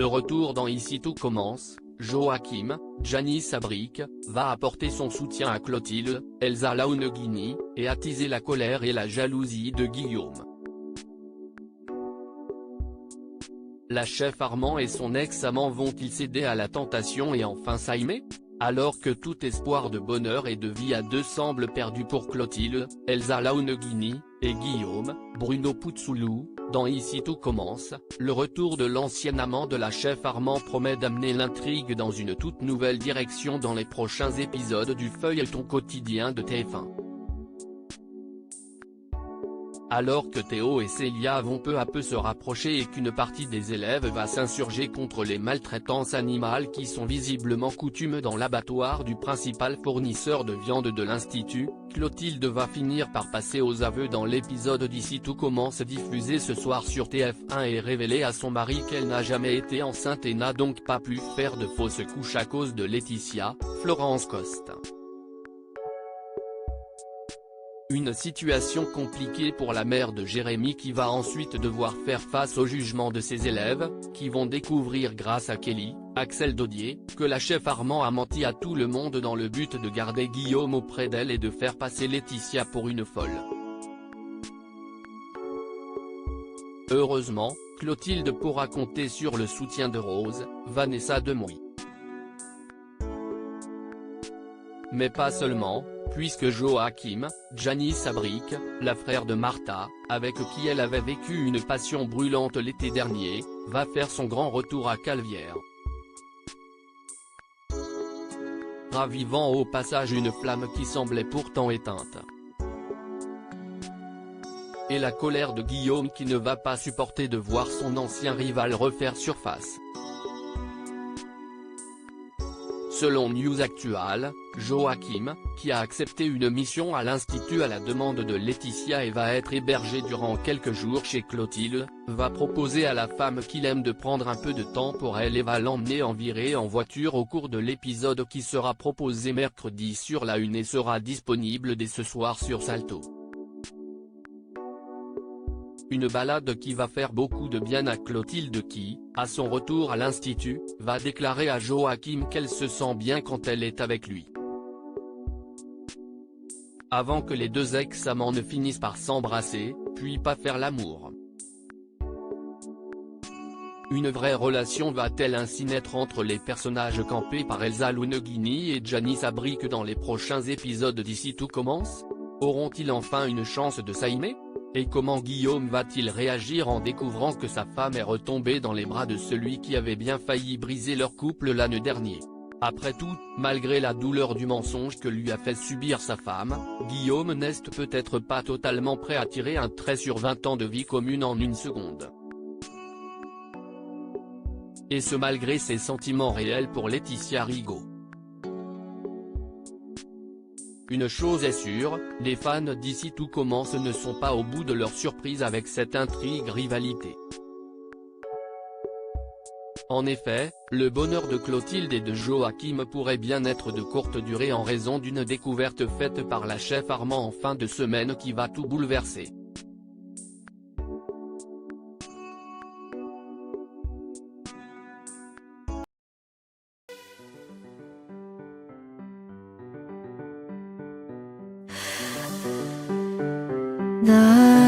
De retour dans Ici tout commence, Joachim, Janice Abric, va apporter son soutien à Clotilde, Elsa Launeghini, et attiser la colère et la jalousie de Guillaume. La chef Armand et son ex-amant vont-ils céder à la tentation et enfin s'aimer? Alors que tout espoir de bonheur et de vie à deux semble perdu pour Clotilde, Elsa Launeghini, et Guillaume, Bruno Puzzolou, dans Ici tout commence, le retour de l'ancien amant de la chef Armand promet d'amener l'intrigue dans une toute nouvelle direction dans les prochains épisodes du feuilleton quotidien de TF1. Alors que Théo et Célia vont peu à peu se rapprocher et qu'une partie des élèves va s'insurger contre les maltraitances animales qui sont visiblement coutumes dans l'abattoir du principal fournisseur de viande de l'Institut, Clotilde va finir par passer aux aveux dans l'épisode d'Ici tout commence diffusé ce soir sur TF1 et révéler à son mari qu'elle n'a jamais été enceinte et n'a donc pas pu faire de fausses couches à cause de Laetitia, Florence Coste. Une situation compliquée pour la mère de Jérémy qui va ensuite devoir faire face au jugement de ses élèves, qui vont découvrir grâce à Kelly, Axel Dodier, que la chef Armand a menti à tout le monde dans le but de garder Guillaume auprès d'elle et de faire passer Laetitia pour une folle. Heureusement, Clotilde pourra compter sur le soutien de Rose, Vanessa Demouy. Mais pas seulement, puisque Joachim, Janice Abric, la frère de Martha, avec qui elle avait vécu une passion brûlante l'été dernier, va faire son grand retour à Calvière. Ravivant au passage une flamme qui semblait pourtant éteinte. Et la colère de Guillaume qui ne va pas supporter de voir son ancien rival refaire surface. Selon News Actual, Joachim, qui a accepté une mission à l'Institut à la demande de Laetitia et va être hébergé durant quelques jours chez Clotilde, va proposer à la femme qu'il aime de prendre un peu de temps pour elle et va l'emmener en virée en voiture au cours de l'épisode qui sera proposé mercredi sur la Une et sera disponible dès ce soir sur Salto. Une balade qui va faire beaucoup de bien à Clotilde qui, à son retour à l'Institut, va déclarer à Joachim qu'elle se sent bien quand elle est avec lui. Avant que les deux ex-amants ne finissent par s'embrasser, puis pas faire l'amour. Une vraie relation va-t-elle ainsi naître entre les personnages campés par Elsa Launeghini et Janice Abric dans les prochains épisodes d'Ici tout commence? Auront-ils enfin une chance de s'aimer? Et comment Guillaume va-t-il réagir en découvrant que sa femme est retombée dans les bras de celui qui avait bien failli briser leur couple l'année dernière? Après tout, malgré la douleur du mensonge que lui a fait subir sa femme, Guillaume n'est peut-être pas totalement prêt à tirer un trait sur 20 ans de vie commune en une seconde. Et ce malgré ses sentiments réels pour Laetitia Rigaud. Une chose est sûre, les fans d'Ici tout commence ne sont pas au bout de leur surprise avec cette intrigue-rivalité. En effet, le bonheur de Clotilde et de Joachim pourrait bien être de courte durée en raison d'une découverte faite par la chef Armand en fin de semaine qui va tout bouleverser. 나